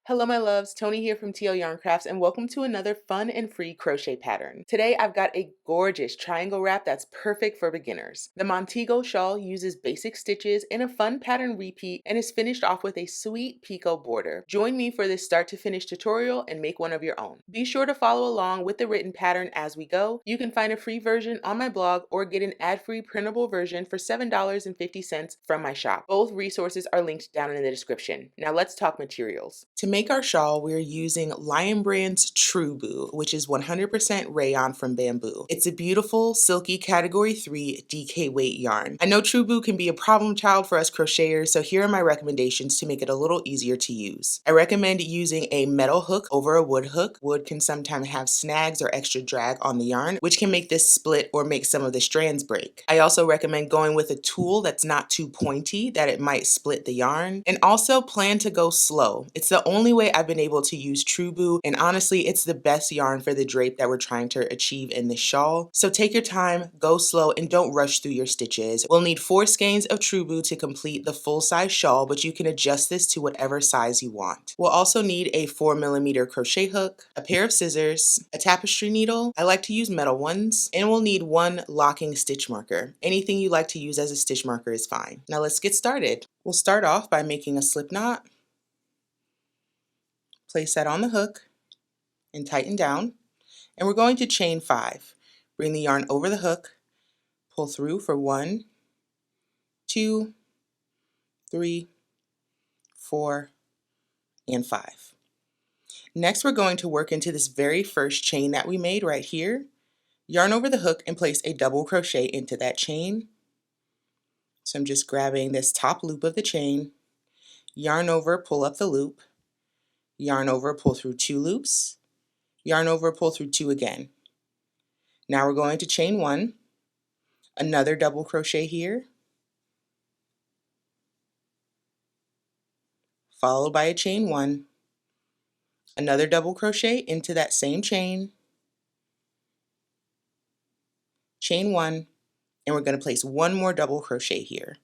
Hello my loves, Tony here from TL Yarn Crafts and welcome to another fun and free crochet pattern. Today I've got a gorgeous triangle wrap that's perfect for beginners. The Montego Shawl uses basic stitches in a fun pattern repeat and is finished off with a sweet picot border. Join me for this start to finish tutorial and make one of your own. Be sure to follow along with the written pattern as we go. You can find a free version on my blog or get an ad-free printable version for $7.50 from my shop. Both resources are linked down in the description. Now let's talk materials. To make our shawl, we're using Lion Brand's True Boo, which is 100% rayon from bamboo. It's a beautiful, silky Category 3 DK weight yarn. I know True Boo can be a problem child for us crocheters, so here are my recommendations to make it a little easier to use. I recommend using a metal hook over a wood hook. Wood can sometimes have snags or extra drag on the yarn, which can make this split or make some of the strands break. I also recommend going with a tool that's not too pointy, that it might split the yarn. And also plan to go slow. It's the only way I've been able to use True Boo, and honestly it's the best yarn for the drape that we're trying to achieve in this shawl. So take your time, go slow, and don't rush through your stitches. We'll need 4 skeins of True Boo to complete the full size shawl, but you can adjust this to whatever size you want. We'll also need a 4mm crochet hook, a pair of scissors, a tapestry needle, I like to use metal ones, and we'll need 1 locking stitch marker. Anything you like to use as a stitch marker is fine. Now let's get started. We'll start off by making a slip knot. Place that on the hook and tighten down, and we're going to chain 5. Bring the yarn over the hook, pull through for 1, 2, 3, 4, and 5. Next, we're going to work into this very first chain that we made right here. Yarn over the hook and place a double crochet into that chain. So I'm just grabbing this top loop of the chain, yarn over, pull up the loop, yarn over, pull through 2 loops, yarn over, pull through 2 again. Now we're going to chain 1, another double crochet here, followed by a chain 1, another double crochet into that same chain 1, and we're going to place 1 more double crochet here.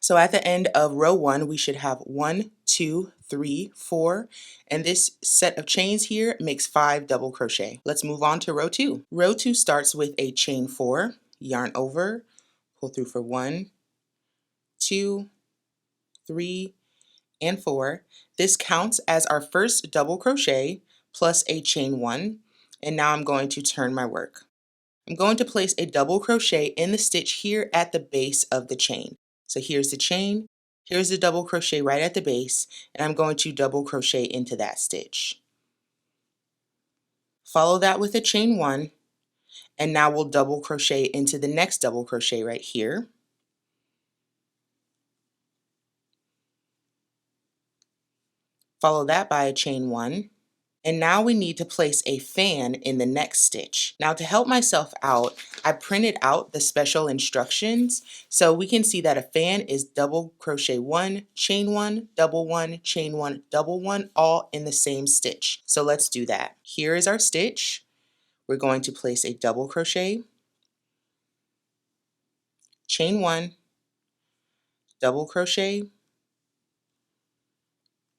So at the end of row 1, we should have 1, 2, 3, 4, and this set of chains here makes 5 double crochet. Let's move on to row 2. Row 2 starts with a chain 4, yarn over, pull through for 1, 2, 3, and 4. This counts as our first double crochet plus a chain 1, and now I'm going to turn my work. I'm going to place a double crochet in the stitch here at the base of the chain. So here's the chain, here's the double crochet right at the base, and I'm going to double crochet into that stitch. Follow that with a chain 1, and now we'll double crochet into the next double crochet right here. Follow that by a chain 1. And now we need to place a fan in the next stitch. Now to help myself out, I printed out the special instructions so we can see that a fan is double crochet 1, chain 1, double 1, chain 1, double 1, all in the same stitch. So let's do that. Here is our stitch. We're going to place a double crochet, chain 1, double crochet,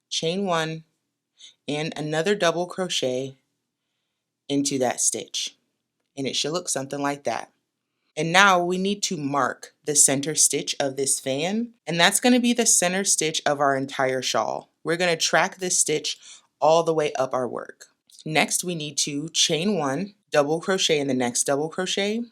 chain 1, and another double crochet into that stitch. And it should look something like that. And now we need to mark the center stitch of this fan, and that's going to be the center stitch of our entire shawl. We're going to track this stitch all the way up our work. Next, we need to chain 1, double crochet in the next double crochet,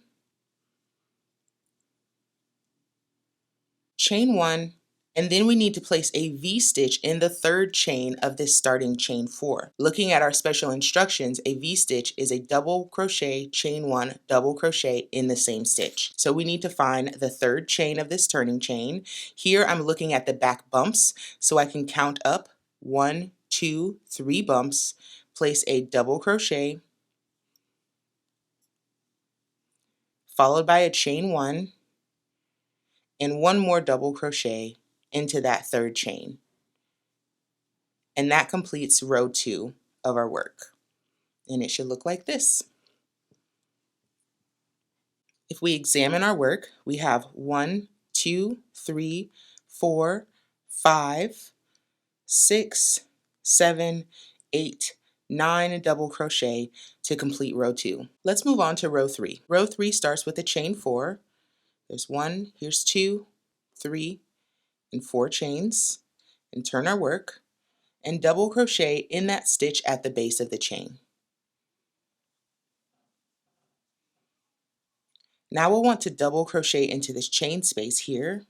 chain 1, and then we need to place a V-stitch in the third chain of this starting chain 4. Looking at our special instructions, a V-stitch is a double crochet, chain 1, double crochet in the same stitch. So we need to find the third chain of this turning chain. Here I'm looking at the back bumps, so I can count up 1, 2, 3 bumps, place a double crochet, followed by a chain 1, and 1 more double crochet into that third chain. And that completes row 2 of our work. And it should look like this. If we examine our work, we have 1, 2, 3, 4, 5, 6, 7, 8, 9 double crochet to complete row 2. Let's move on to row 3. Row 3 starts with a chain 4. There's 1, here's 2, 3, and 4 chains, and turn our work, and double crochet in that stitch at the base of the chain. Now we'll want to double crochet into this chain space here,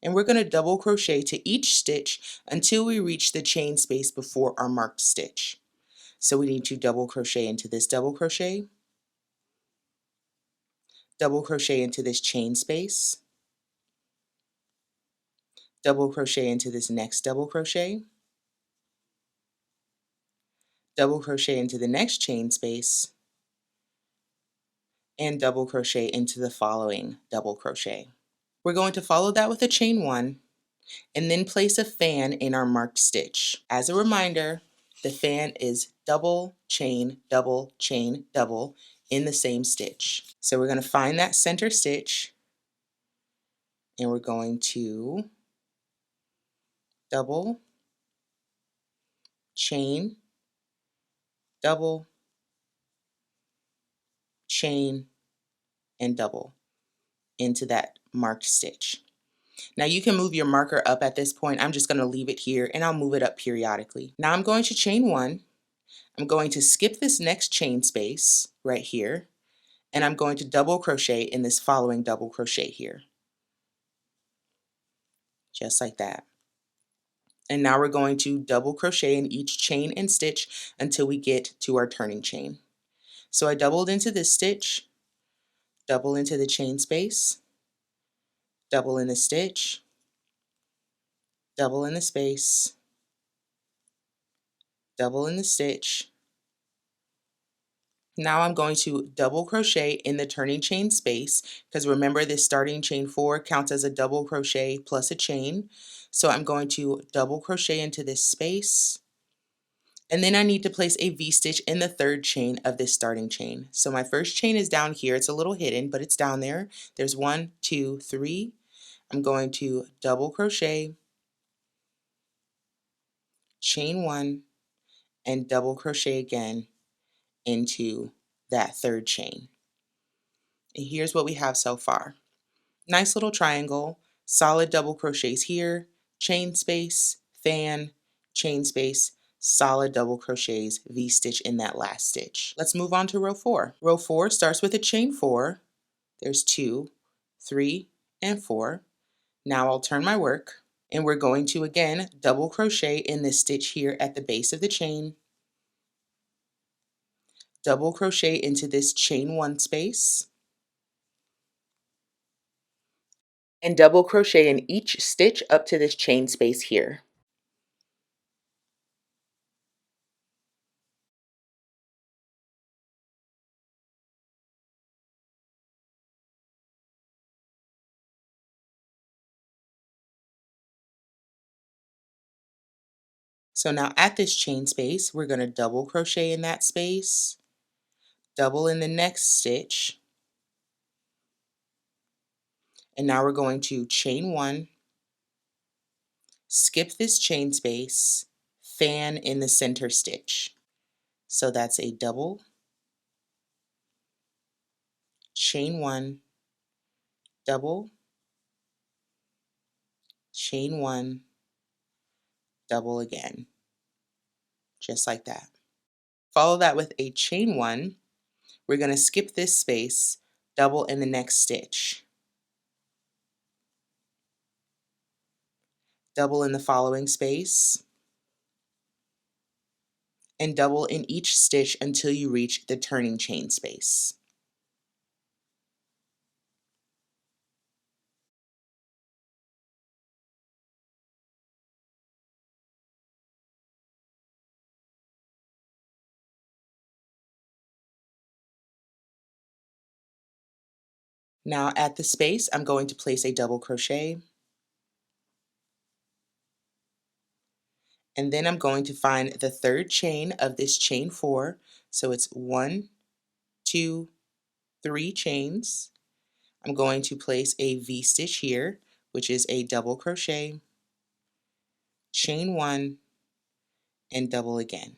and we're going to double crochet to each stitch until we reach the chain space before our marked stitch. So we need to double crochet into this double crochet, double crochet into this chain space, double crochet into this next double crochet, double crochet into the next chain space, and double crochet into the following double crochet. We're going to follow that with a chain 1 and then place a fan in our marked stitch. As a reminder, the fan is double chain, double chain, double in the same stitch. So we're going to find that center stitch and we're going to double, chain, double, chain, and double into that marked stitch. Now you can move your marker up at this point. I'm just going to leave it here and I'll move it up periodically. Now I'm going to chain 1. I'm going to skip this next chain space right here, and I'm going to double crochet in this following double crochet here. Just like that. And now we're going to double crochet in each chain and stitch until we get to our turning chain. So I doubled into this stitch, double into the chain space, double in the stitch, double in the space, double in the stitch. Now I'm going to double crochet in the turning chain space, because remember this starting chain 4 counts as a double crochet plus a chain. So I'm going to double crochet into this space, and then I need to place a V-stitch in the third chain of this starting chain. So my first chain is down here. It's a little hidden, but it's down there. There's 1, 2, 3. I'm going to double crochet, chain 1, and double crochet again into that third chain. And here's what we have so far. Nice little triangle, solid double crochets here, chain space, fan, chain space, solid double crochets, V-stitch in that last stitch. Let's move on to row 4. Row 4 starts with a chain 4. There's 2, 3, and 4. Now I'll turn my work, and we're going to again double crochet in this stitch here at the base of the chain, double crochet into this chain 1 space, and double crochet in each stitch up to this chain space here. So now at this chain space, we're going to double crochet in that space, double in the next stitch, and now we're going to chain 1, skip this chain space, fan in the center stitch. So that's a double, chain 1, double, chain 1, double again, just like that. Follow that with a chain 1. We're going to skip this space, double in the next stitch, double in the following space, and double in each stitch until you reach the turning chain space. Now at the space, I'm going to place a double crochet, and then I'm going to find the third chain of this chain 4. So it's 1, 2, 3 chains. I'm going to place a V-stitch here, which is a double crochet, chain 1, and double again.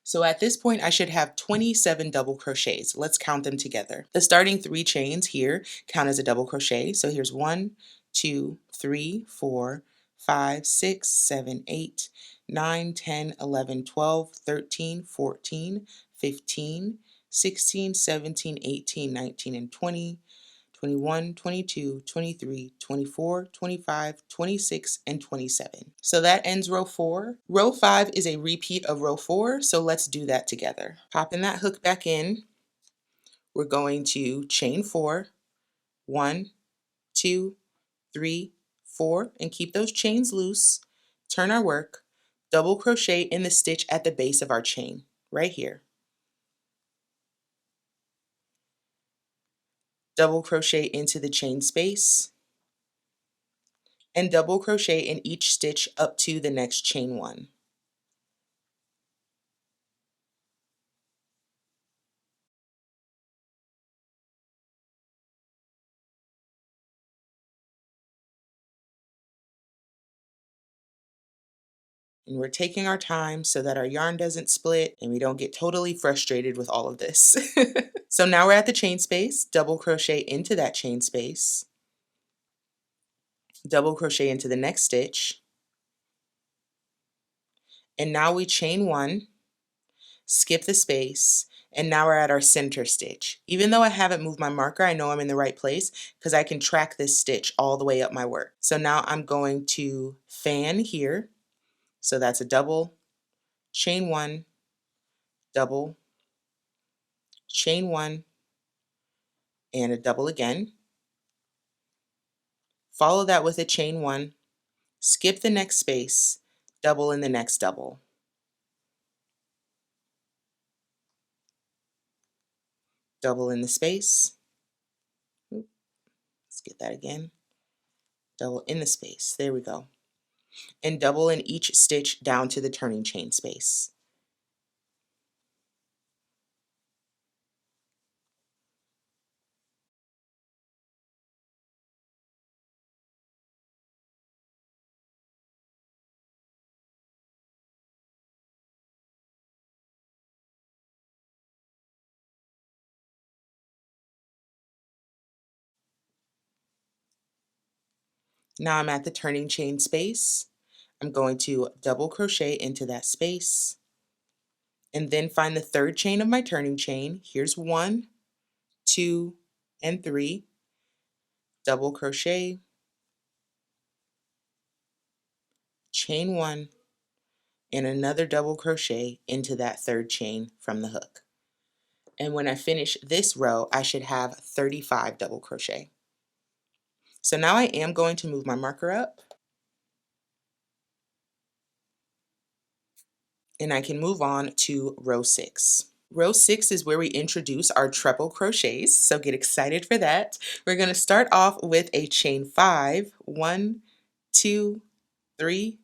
So at this point, I should have 27 double crochets. Let's count them together. The starting 3 chains here count as a double crochet. So here's 1, 2, 3, 4, 5, 6, 7, 8, 9, 10, 11, 12, 13, 14, 15, 16, 17, 18, 19, and 20. 21, 22, 23, 24, 25, 26, and 27. So that ends row 4. Row 5 is a repeat of row 4, so let's do that together. Popping that hook back in, we're going to chain 4, 1, 2, 3, 4, and keep those chains loose. Turn our work, double crochet in the stitch at the base of our chain, right here. Double crochet into the chain space, and double crochet in each stitch up to the next chain 1. And we're taking our time so that our yarn doesn't split and we don't get totally frustrated with all of this. So now we're at the chain space, double crochet into that chain space, double crochet into the next stitch, and now we chain 1, skip the space, and now we're at our center stitch. Even though I haven't moved my marker, I know I'm in the right place because I can track this stitch all the way up my work. So now I'm going to fan here. So that's a double, chain 1, double, chain 1, and a double again. Follow that with a chain 1, skip the next space, double in the next double. Double in the space. Let's get that again. Double in the space. There we go. And double in each stitch down to the turning chain space. Now I'm at the turning chain space. I'm going to double crochet into that space and then find the third chain of my turning chain. Here's 1, 2, and 3. Double crochet, chain 1, and another double crochet into that third chain from the hook. And when I finish this row, I should have 35 double crochet. So now I am going to move my marker up, and I can move on to row 6. Row 6 is where we introduce our treble crochets, so get excited for that. We're going to start off with a chain 5, 1, 2, 3,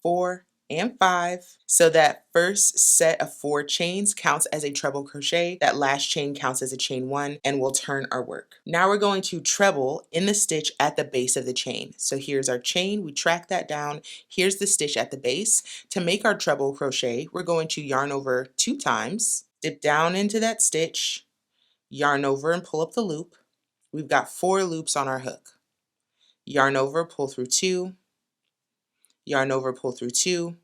4, and 5. So that first set of 4 chains counts as a treble crochet. That last chain counts as a chain 1, and we'll turn our work. Now we're going to treble in the stitch at the base of the chain. So here's our chain, we track that down. Here's the stitch at the base. To make our treble crochet, we're going to yarn over 2 times, dip down into that stitch, yarn over and pull up the loop. We've got 4 loops on our hook. Yarn over, pull through 2, yarn over, pull through 2,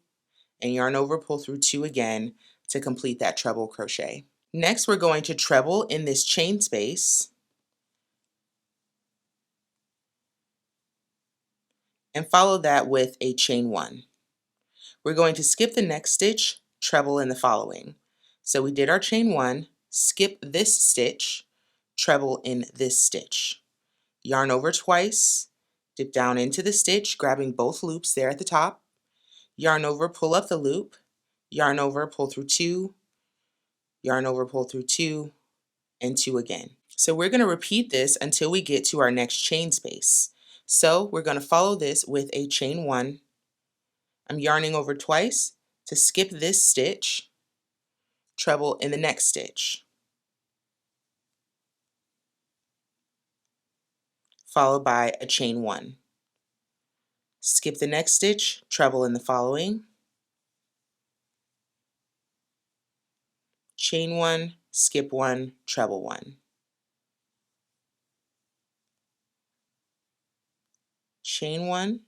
and yarn over, pull through 2 again to complete that treble crochet. Next, we're going to treble in this chain space and follow that with a chain 1. We're going to skip the next stitch, treble in the following. So we did our chain 1, skip this stitch, treble in this stitch. Yarn over twice, dip down into the stitch, grabbing both loops there at the top. Yarn over, pull up the loop, yarn over, pull through 2, yarn over, pull through 2, and 2 again. So we're going to repeat this until we get to our next chain space. So we're going to follow this with a chain 1. I'm yarning over twice to skip this stitch, treble in the next stitch, followed by a chain 1. Skip the next stitch, treble in the following, chain 1, skip 1, treble 1. Chain 1,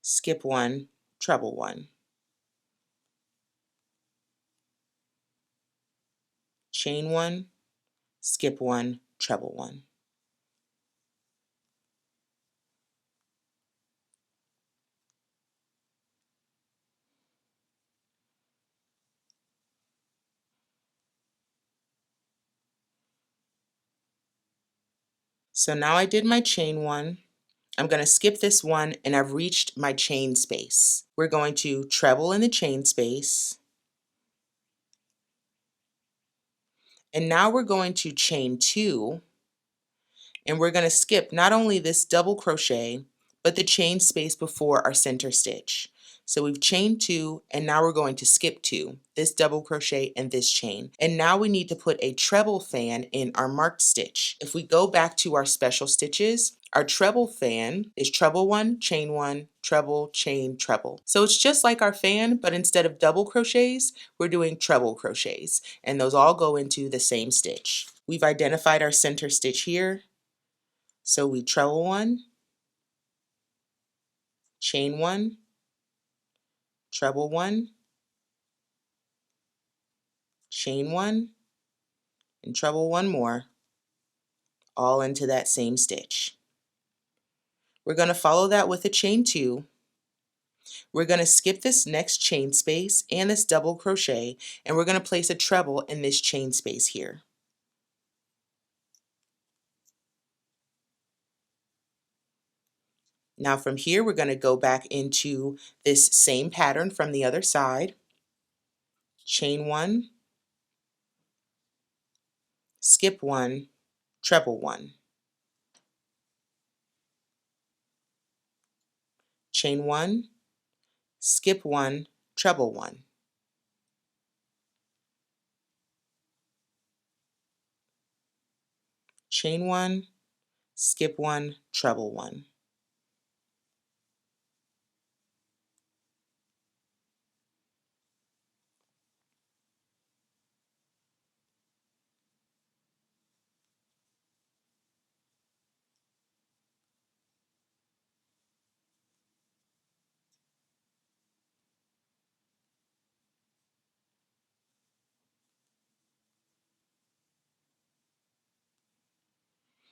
skip 1, treble 1. Chain 1, skip 1, treble 1. So now I did my chain 1. I'm going to skip this one and I've reached my chain space. We're going to treble in the chain space. And now we're going to chain 2, and we're going to skip not only this double crochet, but the chain space before our center stitch. So we've chained 2, and now we're going to skip 2, this double crochet and this chain. And now we need to put a treble fan in our marked stitch. If we go back to our special stitches, our treble fan is treble 1, treble, chain, treble. So it's just like our fan, but instead of double crochets, we're doing treble crochets, and those all go into the same stitch. We've identified our center stitch here. So we treble 1, chain 1, treble 1, chain 1, and treble 1 more, all into that same stitch. We're going to follow that with a chain 2. We're going to skip this next chain space and this double crochet, and we're going to place a treble in this chain space here. Now from here, we're going to go back into this same pattern from the other side. Chain 1, skip 1, treble 1. Chain 1, skip 1, treble 1. Chain 1, skip 1, treble 1.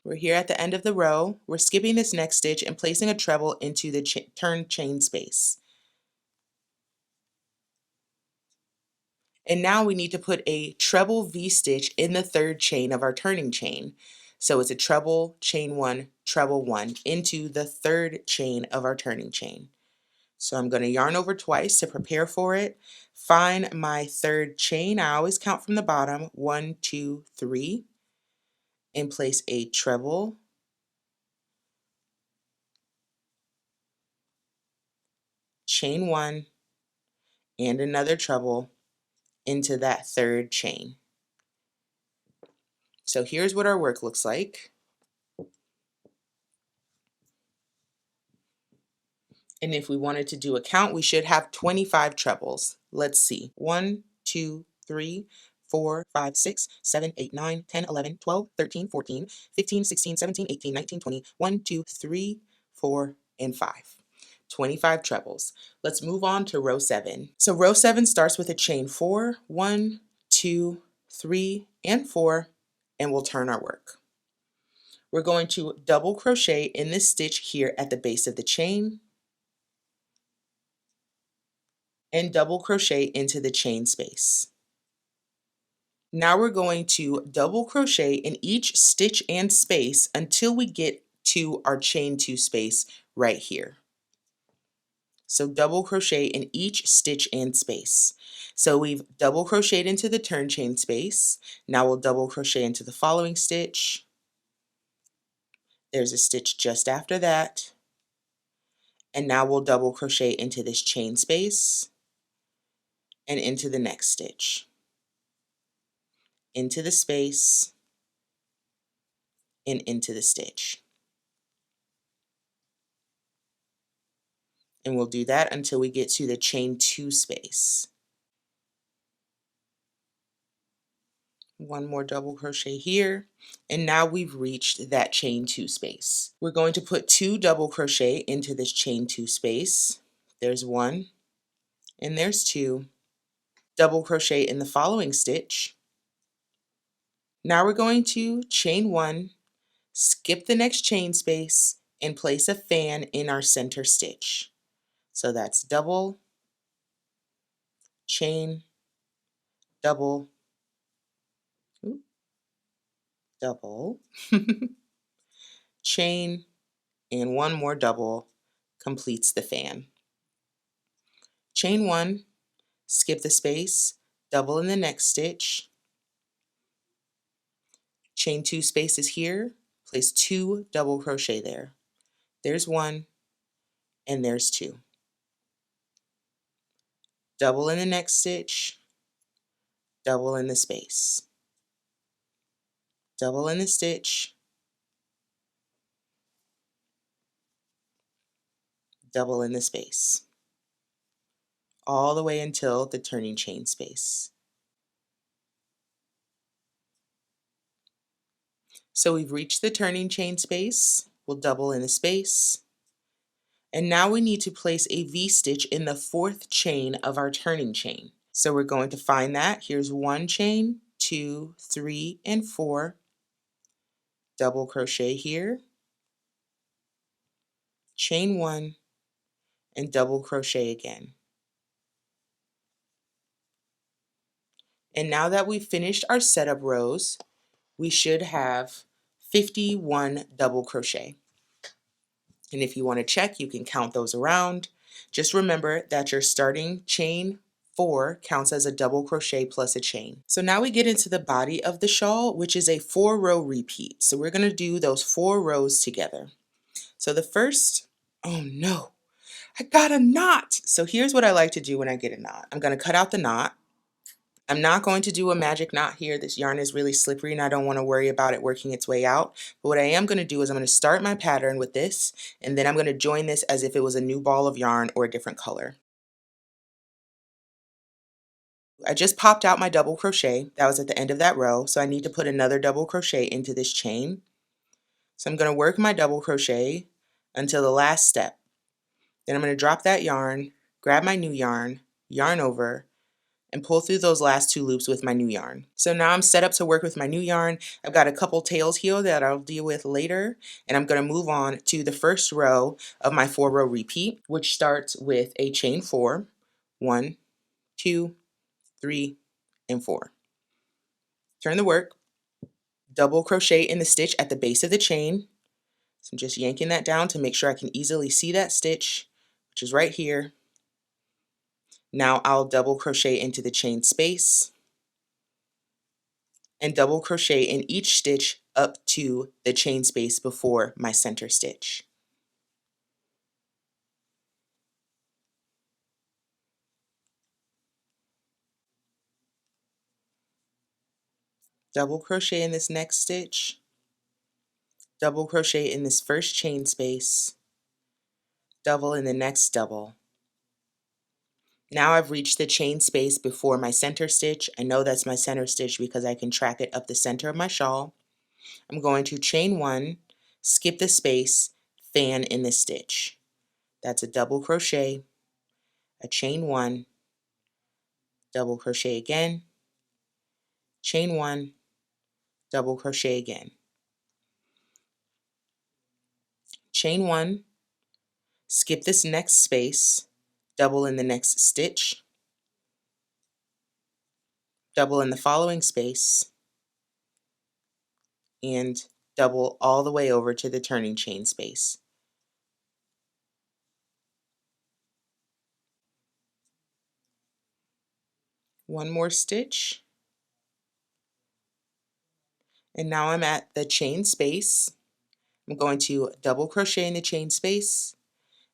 We're here at the end of the row. We're skipping this next stitch and placing a treble into the turned chain space. And now we need to put a treble V-stitch in the third chain of our turning chain. So it's a treble, chain 1, treble 1 into the third chain of our turning chain. So I'm going to yarn over twice to prepare for it. Find my third chain. I always count from the bottom, 1, 2, 3, and place a treble, chain 1, and another treble into that third chain. So here's what our work looks like. And if we wanted to do a count, we should have 25 trebles. Let's see. 1, 2, 3, 4, 5, 6, 7, 8, 9, 10, 11, 12, 13, 14, 15, 16, 17, 18, 19, 20. 1, 2, 3, 4, and 5. 25 trebles. Let's move on to row 7. So row 7 starts with a chain 4, 1, 2, 3, and 4, and we'll turn our work. We're going to double crochet in this stitch here at the base of the chain and double crochet into the chain space. Now we're going to double crochet in each stitch and space until we get to our chain 2 space right here. So double crochet in each stitch and space. So we've double crocheted into the turn chain space. Now we'll double crochet into the following stitch. There's a stitch just after that. And now we'll double crochet into this chain space and into the next stitch. into the space, and into the stitch. And we'll do that until we get to the chain 2 space. One more double crochet here, and now we've reached that chain 2 space. We're going to put 2 double crochet into this chain 2 space. There's 1 and there's 2. Double crochet in the following stitch. Now we're going to chain 1, skip the next chain space, and place a fan in our center stitch. So that's double, chain, double, double, chain, and one more double completes the fan. Chain 1, skip the space, double in the next stitch, chain 2 spaces here, place 2 double crochet there. There's 1 and there's 2. Double in the next stitch, double in the space, double in the stitch, double in the space, all the way until the turning chain space. So we've reached the turning chain space, we'll double in the space, and now we need to place a V-stitch in the 4th chain of our turning chain. So we're going to find that. Here's 1 chain, 2, 3, and 4. Double crochet here, chain 1, and double crochet again. And now that we've finished our setup rows, we should have 51 double crochet. And if you want to check, you can count those around. Just remember that your starting chain 4 counts as a double crochet plus a chain. So now we get into the body of the shawl, which is a 4-row repeat. So we're going to do those 4 rows together. So the first, oh no, I got a knot. So here's what I like to do when I get a knot. I'm going to cut out the knot. I'm not going to do a magic knot here. This yarn is really slippery and I don't want to worry about it working its way out. But what I am going to do is I'm going to start my pattern with this, and then I'm going to join this as if it was a new ball of yarn or a different color. I just popped out my double crochet. That was at the end of that row, so I need to put another double crochet into this chain. So I'm going to work my double crochet until the last step. Then I'm going to drop that yarn, grab my new yarn, yarn over, and pull through those last 2 loops with my new yarn. So now I'm set up to work with my new yarn. I've got a couple tails here that I'll deal with later, and I'm going to move on to the first row of my 4-row repeat, which starts with a chain 4. 1, 2, 3, and 4. Turn the work, double crochet in the stitch at the base of the chain. So I'm just yanking that down to make sure I can easily see that stitch, which is right here. Now I'll double crochet into the chain space and double crochet in each stitch up to the chain space before my center stitch. Double crochet in this next stitch, double crochet in this first chain space, double in the next double. Now I've reached the chain space before my center stitch. I know that's my center stitch because I can track it up the center of my shawl. I'm going to chain 1, skip the space, fan in this stitch. That's a double crochet, a chain 1, double crochet again, chain 1, double crochet again. Chain 1, skip this next space, double in the next stitch, double in the following space, and double all the way over to the turning chain space. One more stitch, and now I'm at the chain space. I'm going to double crochet in the chain space,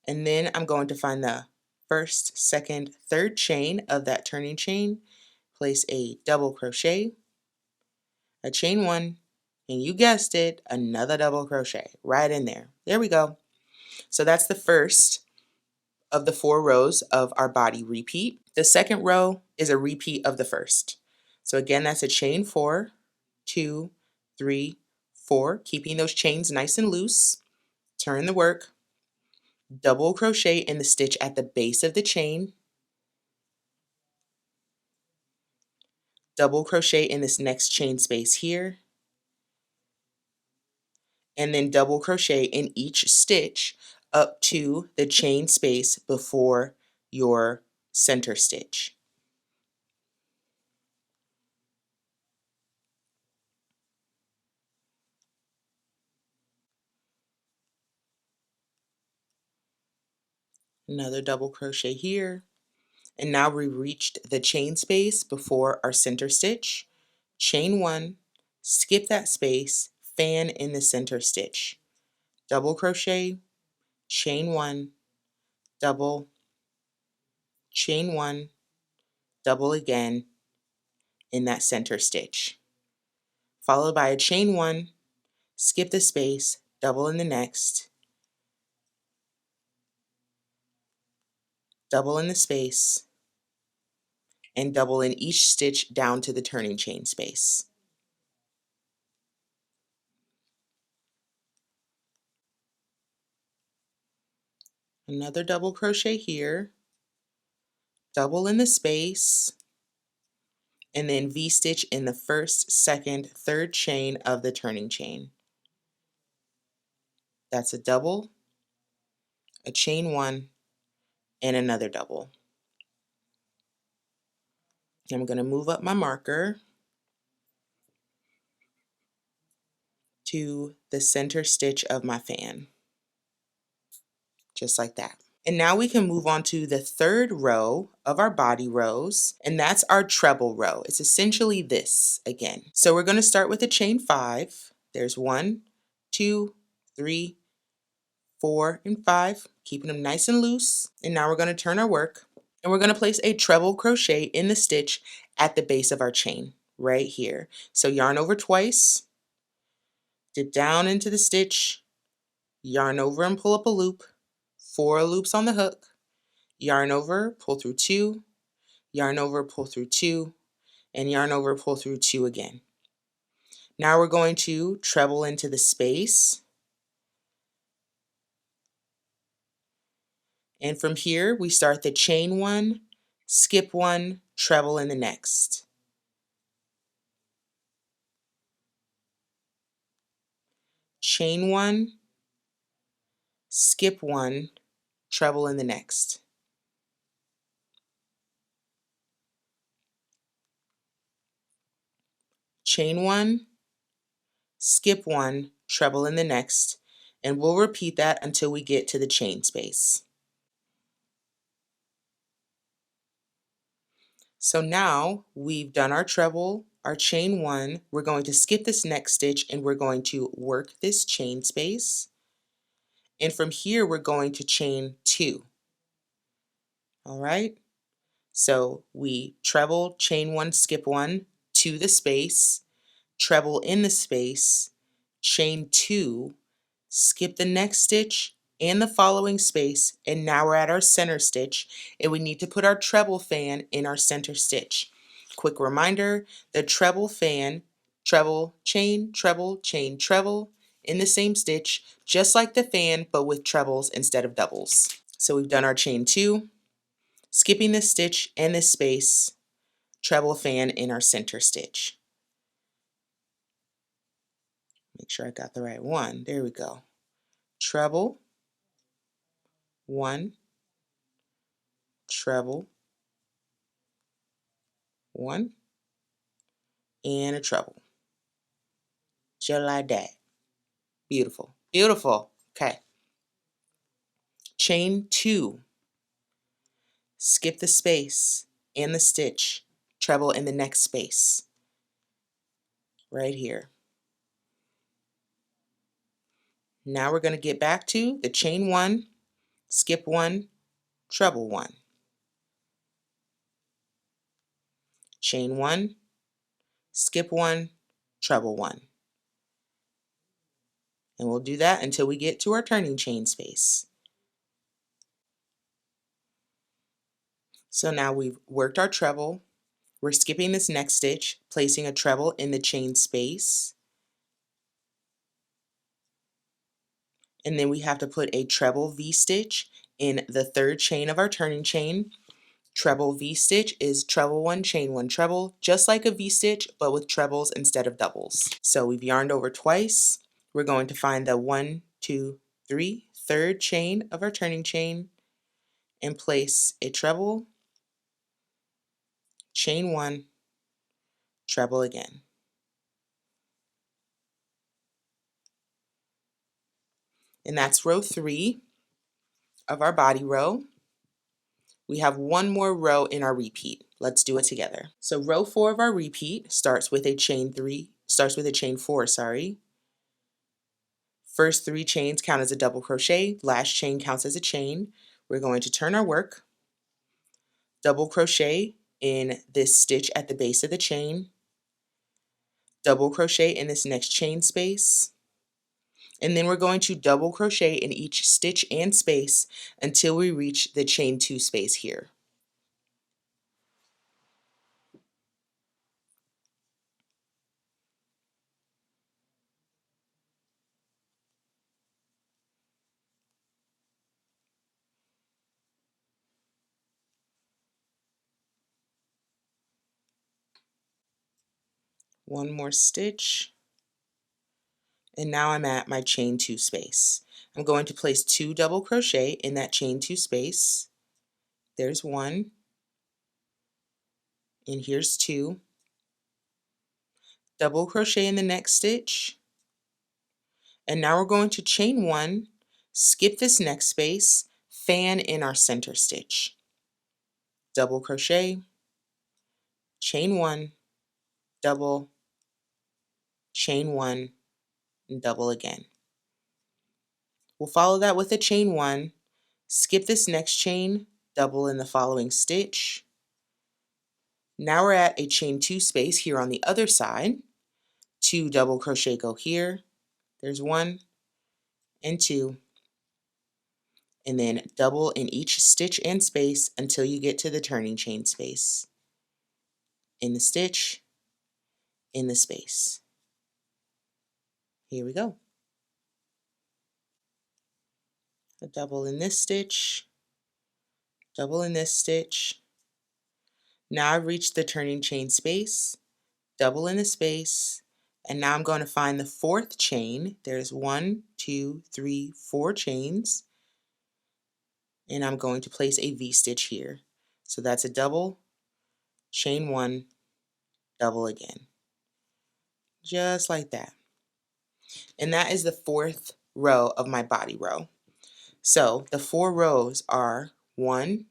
and then I'm going to find the first, second, third chain of that turning chain, place a double crochet, a chain one, and you guessed it, another double crochet right in there. There we go. So that's the first of the 4 rows of our body repeat. The second row is a repeat of the first. So again, that's a chain 4, 2, 3, 4, keeping those chains nice and loose. Turn the work, double crochet in the stitch at the base of the chain, double crochet in this next chain space here, and then double crochet in each stitch up to the chain space before your center stitch. Another double crochet here, and now we reached the chain space before our center stitch. Chain 1, skip that space, fan in the center stitch, double crochet, chain 1, double, chain 1, double again in that center stitch, followed by a chain 1, skip the space, double in the next, double in the space, and double in each stitch down to the turning chain space. Another double crochet here, double in the space, and then V-stitch in the first, second, third chain of the turning chain. That's a double, a chain 1, and another double. I'm going to move up my marker to the center stitch of my fan, just like that. And now we can move on to the third row of our body rows, and that's our treble row. It's essentially this again. So we're going to start with a chain 5. There's 1, 2, 3, 4, and 5, keeping them nice and loose. And now we're going to turn our work, and we're going to place a treble crochet in the stitch at the base of our chain right here. So yarn over twice, dip down into the stitch, yarn over and pull up a loop, 4 loops on the hook, yarn over, pull through 2, yarn over, pull through 2, and yarn over, pull through 2 again. Now we're going to treble into the space, and from here we start the chain 1, skip 1, treble in the next. Chain 1, skip 1, treble in the next. Chain 1, skip 1, treble in the next, and we'll repeat that until we get to the chain space. So now we've done our treble, our chain 1, we're going to skip this next stitch and we're going to work this chain space. And from here we're going to chain 2. All right? So we treble, chain 1, skip 1 to the space, treble in the space, chain 2, skip the next stitch and the following space, and now we're at our center stitch, and we need to put our treble fan in our center stitch. Quick reminder, the treble fan, treble, chain, treble, chain, treble in the same stitch, just like the fan, but with trebles instead of doubles. So we've done our chain 2, skipping this stitch and this space, treble fan in our center stitch. Make sure I got the right one. There we go. Treble, 1, treble, 1, and a treble. Just like that. Beautiful. Beautiful. Okay. Chain 2. Skip the space and the stitch. Treble in the next space. Right here. Now we're going to get back to the chain 1, skip 1, treble 1. Chain 1, skip 1, treble 1. And we'll do that until we get to our turning chain space. So now we've worked our treble. We're skipping this next stitch, placing a treble in the chain space. And then we have to put a treble V-stitch in the third chain of our turning chain. Treble V-stitch is treble 1, chain 1, treble, just like a V-stitch, but with trebles instead of doubles. So we've yarned over twice. We're going to find the 1, 2, 3, third chain of our turning chain and place a treble, chain 1, treble again. And that's row 3 of our body row. We have one more row in our repeat. Let's do it together. So row 4 of our repeat starts with a chain 4, sorry. First 3 chains count as a double crochet, last chain counts as a chain. We're going to turn our work, double crochet in this stitch at the base of the chain, double crochet in this next chain space, and then we're going to double crochet in each stitch and space until we reach the chain 2 space here. One more stitch, and now I'm at my chain 2 space. I'm going to place 2 double crochet in that chain 2 space. There's 1, and here's 2. Double crochet in the next stitch, and now we're going to chain 1, skip this next space, fan in our center stitch. Double crochet, chain 1, double, chain 1, and double again. We'll follow that with a chain 1, skip this next chain, double in the following stitch. Now we're at a chain 2 space here on the other side. 2 double crochet go here. There's 1 and 2. And then double in each stitch and space until you get to the turning chain space. In the stitch, in the space. Here we go. A double in this stitch, double in this stitch. Now I've reached the turning chain space, double in the space, and now I'm going to find the 4th chain. There's 1, 2, 3, 4 chains, and I'm going to place a V-stitch here. So that's a double, chain 1, double again. Just like that. And that is the 4th row of my body row. So the 4 rows are 1,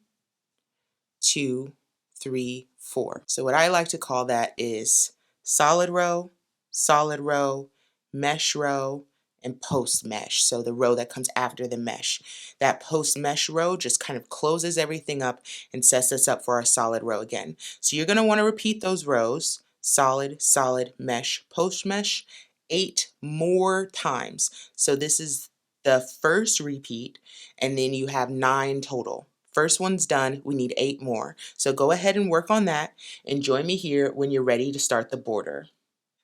2, 3, 4. So what I like to call that is solid row, mesh row, and post mesh. So the row that comes after the mesh. That post mesh row just kind of closes everything up and sets us up for our solid row again. So you're going to want to repeat those rows, solid, solid, mesh, post mesh, 8 more times. So this is the first repeat, and then you have 9 total. First one's done, we need 8 more. So go ahead and work on that, and join me here when you're ready to start the border.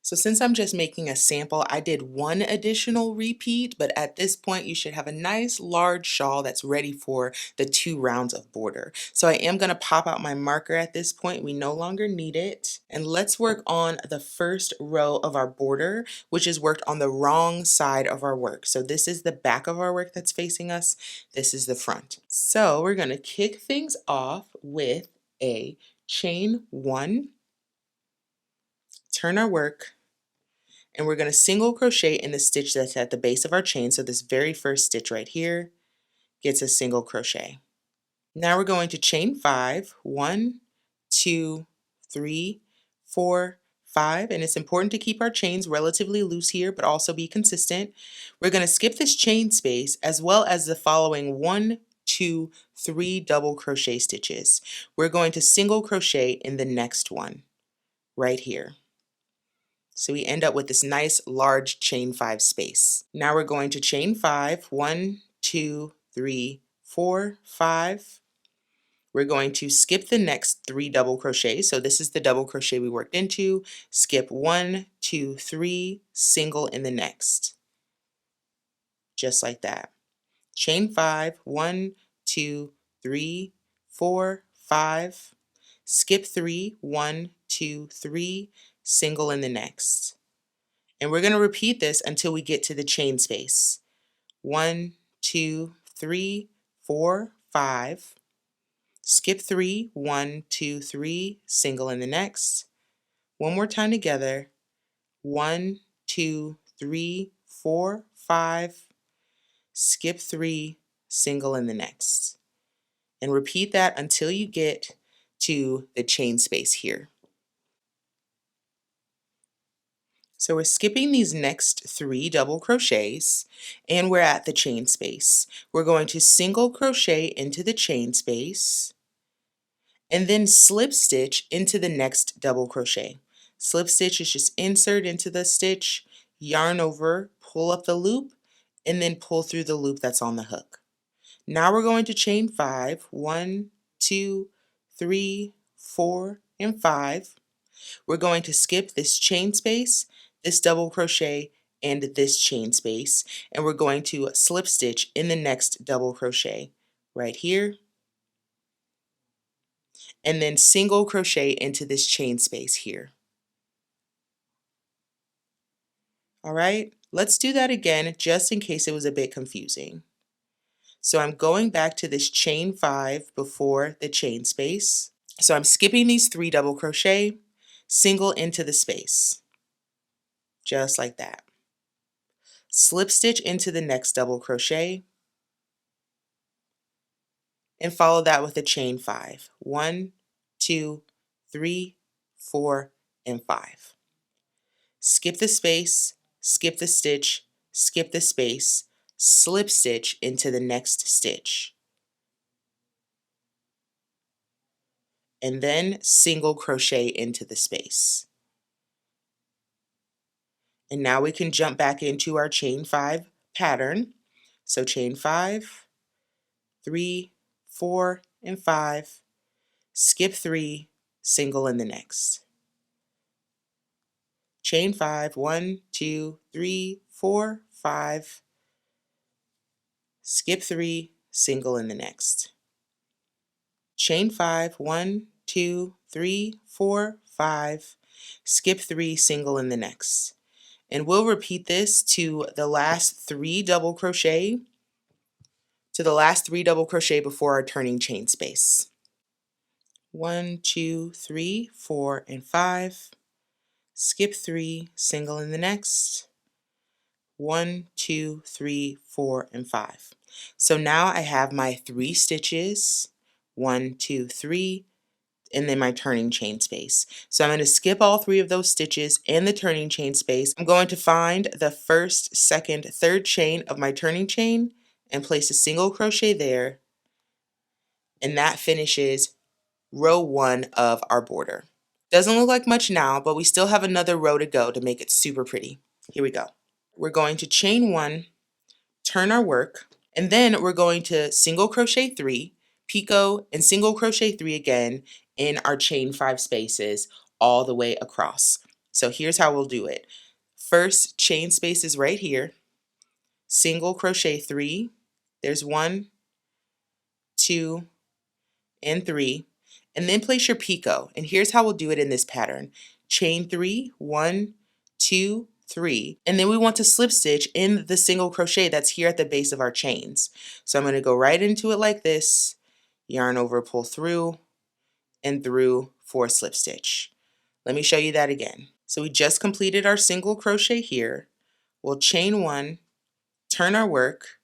So since I'm just making a sample, I did 1 additional repeat, but at this point you should have a nice large shawl that's ready for the 2 rounds of border. So I am going to pop out my marker at this point. We no longer need it. And let's work on the first row of our border, which is worked on the wrong side of our work. So this is the back of our work that's facing us. This is the front. So we're going to kick things off with a chain 1, turn our work, and we're going to single crochet in the stitch that's at the base of our chain. So this very first stitch right here gets a single crochet. Now we're going to chain 5, 1, 2, 3, 4, 5, and it's important to keep our chains relatively loose here, but also be consistent. We're going to skip this chain space as well as the following 1, 2, 3 double crochet stitches. We're going to single crochet in the next one right here. So we end up with this nice large chain 5 space. Now we're going to chain 5, 1, 2, 3, 4, 5. We're going to skip the next 3 double crochets. So this is the double crochet we worked into. Skip 1, 2, 3, single in the next. Just like that. Chain 5, 1, 2, 3, 4, 5. Skip 3, 1, 2, 3, single in the next. And we're going to repeat this until we get to the chain space. 1, 2, 3, 4, 5. Skip 3, 1, 2, 3, single in the next. One more time together. 1, 2, 3, 4, 5. Skip 3, single in the next. And repeat that until you get to the chain space here. So we're skipping these next 3 double crochets and we're at the chain space. We're going to single crochet into the chain space and then slip stitch into the next double crochet. Slip stitch is just insert into the stitch, yarn over, pull up the loop, and then pull through the loop that's on the hook. Now we're going to chain 5, 1, 2, 3, 4, and 5. We're going to skip this chain space, this double crochet, and this chain space, and we're going to slip stitch in the next double crochet right here, and then single crochet into this chain space here. All right, let's do that again just in case it was a bit confusing. So I'm going back to this chain 5 before the chain space. So I'm skipping these 3 double crochet, single into the space, just like that. Slip stitch into the next double crochet, and follow that with a chain 5. 1, 2, 3, 4, and 5. Skip the space, skip the stitch, skip the space, slip stitch into the next stitch, and then single crochet into the space. And now we can jump back into our chain 5 pattern. So chain 5, 3, 4, and 5, skip 3, single in the next. Chain 5, 1, 2, 3, 4, 5, skip 3, single in the next. Chain 5, 1, 2, 3, 4, 5, skip 3, single in the next. And we'll repeat this to the last 3 double crochet, before our turning chain space. 1, 2, 3, 4, and 5. Skip 3, single in the next. 1, 2, 3, 4, and 5. So now I have my 3 stitches, 1, 2, 3, and then my turning chain space. So I'm going to skip all 3 of those stitches and the turning chain space. I'm going to find the first, second, third chain of my turning chain and place a single crochet there, and that finishes row 1 of our border. Doesn't look like much now, but we still have another row to go to make it super pretty. Here we go. We're going to chain 1, turn our work, and then we're going to single crochet 3, picot, and single crochet 3 again in our chain 5 spaces all the way across. So here's how we'll do it. First chain space is right here, single crochet 3, there's 1, 2, and 3, and then place your picot. And here's how we'll do it in this pattern. Chain 3, 1, 2, 3, and then we want to slip stitch in the single crochet that's here at the base of our chains. So I'm going to go right into it like this, yarn over, pull through, and through for a slip stitch. Let me show you that again. So we just completed our single crochet here. We'll chain 1, turn our work,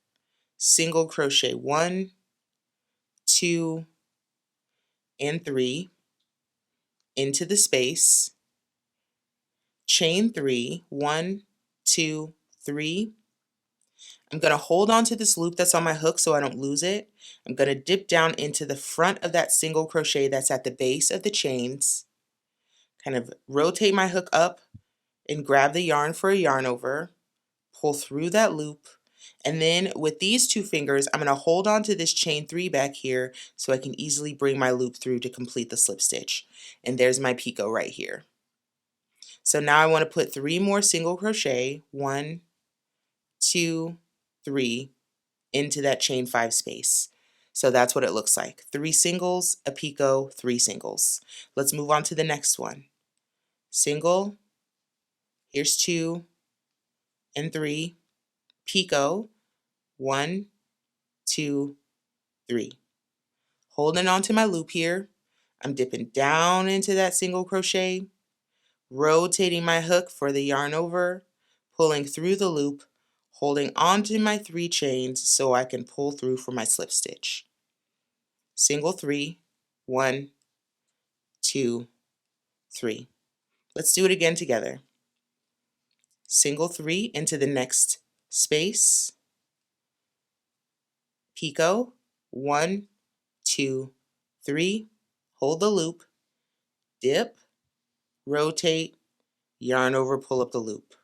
single crochet 1, 2, and 3 into the space, chain 3, 1, 2, 3. I'm going to hold on to this loop that's on my hook so I don't lose it. I'm going to dip down into the front of that single crochet that's at the base of the chains, kind of rotate my hook up and grab the yarn for a yarn over, pull through that loop, and then with these two fingers, I'm going to hold on to this chain 3 back here so I can easily bring my loop through to complete the slip stitch. And there's my picot right here. So now I want to put 3 more single crochet, 1, 2, 3, into that chain 5 space. So that's what it looks like. 3 singles, a picot, 3 singles. Let's move on to the next one. Single, here's 2 and 3, picot, 1, 2, 3. Holding on to my loop here, I'm dipping down into that single crochet, rotating my hook for the yarn over, pulling through the loop, holding onto my 3 chains so I can pull through for my slip stitch. Single 3, 1, 2, 3. Let's do it again together. Single 3 into the next space, picot, 1, 2, 3, hold the loop, dip, rotate, yarn over, pull up the loop.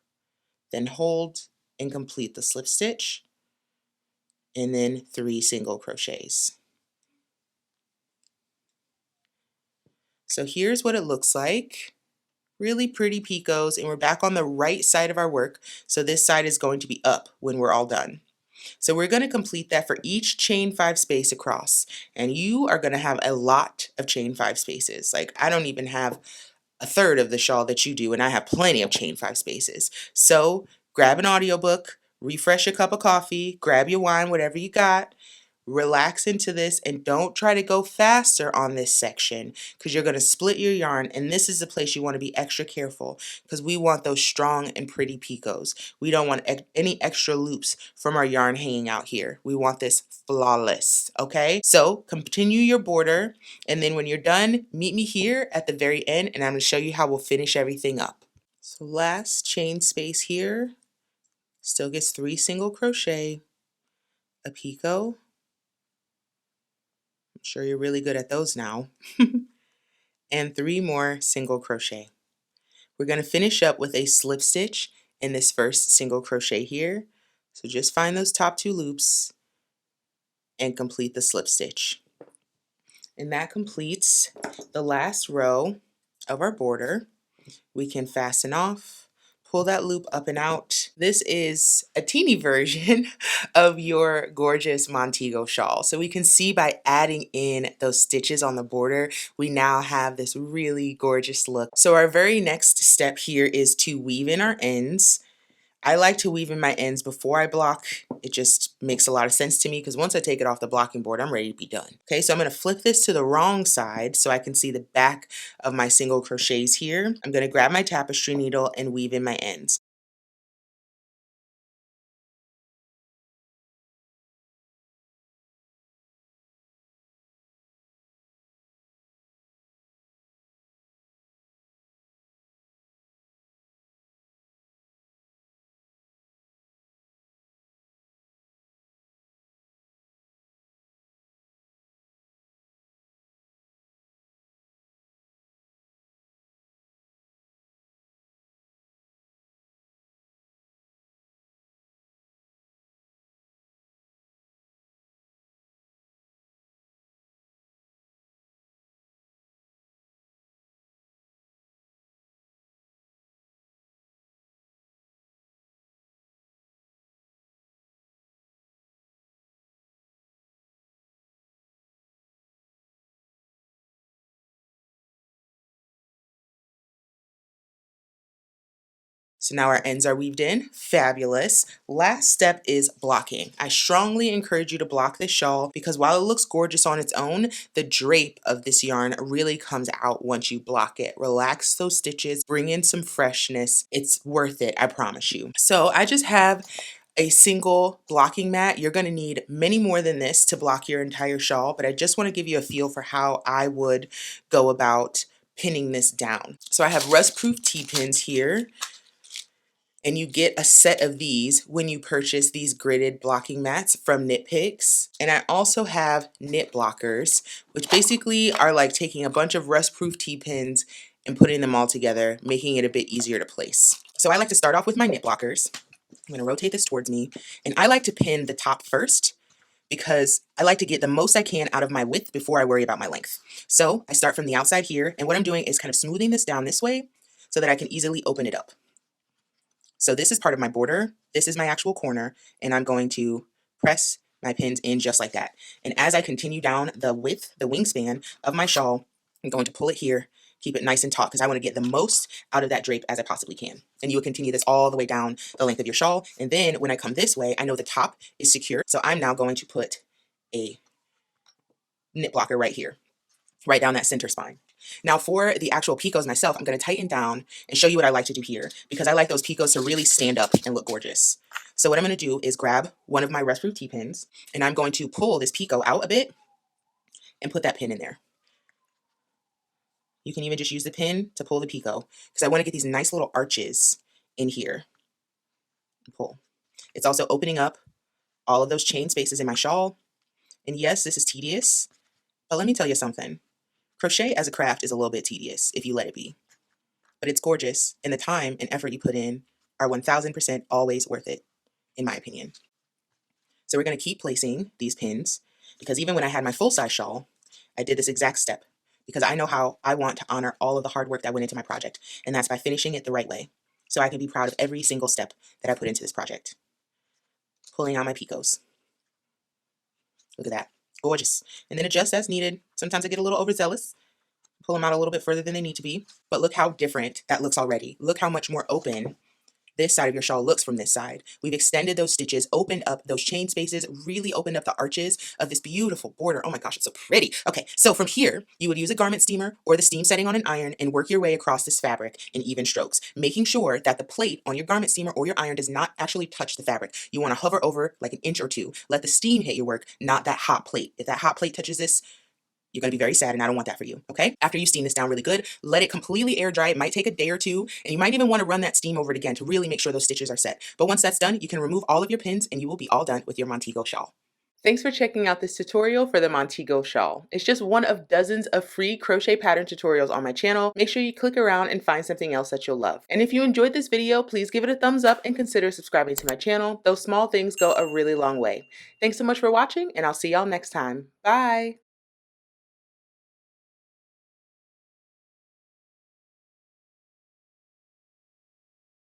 Then hold and complete the slip stitch, and then 3 single crochets. So here's what it looks like. Really pretty picots, and we're back on the right side of our work, so this side is going to be up when we're all done. So we're going to complete that for each chain 5 space across, and you are going to have a lot of chain 5 spaces. Like, I don't even have a third of the shawl that you do, and I have plenty of chain 5 spaces. So grab an audiobook, refresh a cup of coffee, grab your wine, whatever you got, relax into this, and don't try to go faster on this section because you're going to split your yarn, and this is the place you want to be extra careful because we want those strong and pretty picots. We don't want any extra loops from our yarn hanging out here. We want this flawless, okay? So continue your border, and then when you're done, meet me here at the very end, and I'm going to show you how we'll finish everything up. So last chain space here, still gets 3 single crochet, a picot. I'm sure you're really good at those now. And 3 more single crochet. We're going to finish up with a slip stitch in this first single crochet here. So just find those top 2 loops and complete the slip stitch. And that completes the last row of our border. We can fasten off, pull that loop up and out. This is a teeny version of your gorgeous Montego shawl. So we can see by adding in those stitches on the border, we now have this really gorgeous look. So our very next step here is to weave in our ends. I like to weave in my ends before I block. It just makes a lot of sense to me because once I take it off the blocking board, I'm ready to be done. Okay, so I'm going to flip this to the wrong side so I can see the back of my single crochets here. I'm going to grab my tapestry needle and weave in my ends. So now our ends are weaved in. Fabulous. Last step is blocking. I strongly encourage you to block this shawl because while it looks gorgeous on its own, the drape of this yarn really comes out once you block it. Relax those stitches, bring in some freshness. It's worth it, I promise you. So I just have a single blocking mat. You're going to need many more than this to block your entire shawl, but I just want to give you a feel for how I would go about pinning this down. So I have rust-proof T-pins here. And you get a set of these when you purchase these gridded blocking mats from Knit Picks. And I also have knit blockers, which basically are like taking a bunch of rust-proof T-pins and putting them all together, making it a bit easier to place. So I like to start off with my knit blockers. I'm going to rotate this towards me, and I like to pin the top first because I like to get the most I can out of my width before I worry about my length. So I start from the outside here, and what I'm doing is kind of smoothing this down this way so that I can easily open it up. So this is part of my border, this is my actual corner, and I'm going to press my pins in just like that. And as I continue down the width, the wingspan of my shawl, I'm going to pull it here, keep it nice and taut because I want to get the most out of that drape as I possibly can. And you will continue this all the way down the length of your shawl. And then when I come this way, I know the top is secure. So I'm now going to put a knit blocker right here, right down that center spine. Now for the actual picots myself, I'm going to tighten down and show you what I like to do here because I like those picots to really stand up and look gorgeous. So what I'm going to do is grab one of my rust proof T-pins and I'm going to pull this picot out a bit and put that pin in there. You can even just use the pin to pull the picot because I want to get these nice little arches in here. Pull. It's also opening up all of those chain spaces in my shawl. And yes, this is tedious, but let me tell you something. Crochet as a craft is a little bit tedious if you let it be, but it's gorgeous, and the time and effort you put in are 1000% always worth it, in my opinion. So we're going to keep placing these pins because even when I had my full-size shawl, I did this exact step because I know how I want to honor all of the hard work that went into my project, and that's by finishing it the right way, so I can be proud of every single step that I put into this project. Pulling out my picots. Look at that. Gorgeous. And then adjust as needed. Sometimes I get a little overzealous. Pull them out a little bit further than they need to be. But look how different that looks already. Look how much more open this side of your shawl looks from this side. We've extended those stitches, opened up those chain spaces, really opened up the arches of this beautiful border. Oh my gosh, it's so pretty. Okay, so from here, you would use a garment steamer or the steam setting on an iron and work your way across this fabric in even strokes, making sure that the plate on your garment steamer or your iron does not actually touch the fabric. You want to hover over like an inch or two. Let the steam hit your work, not that hot plate. If that hot plate touches this, you're going to be very sad, and I don't want that for you, okay? After you steam this down really good, let it completely air dry. It might take a day or two, and you might even want to run that steam over it again to really make sure those stitches are set. But once that's done, you can remove all of your pins, and you will be all done with your Montego shawl. Thanks for checking out this tutorial for the Montego shawl. It's just one of dozens of free crochet pattern tutorials on my channel. Make sure you click around and find something else that you'll love. And if you enjoyed this video, please give it a thumbs up and consider subscribing to my channel. Those small things go a really long way. Thanks so much for watching, and I'll see y'all next time. Bye!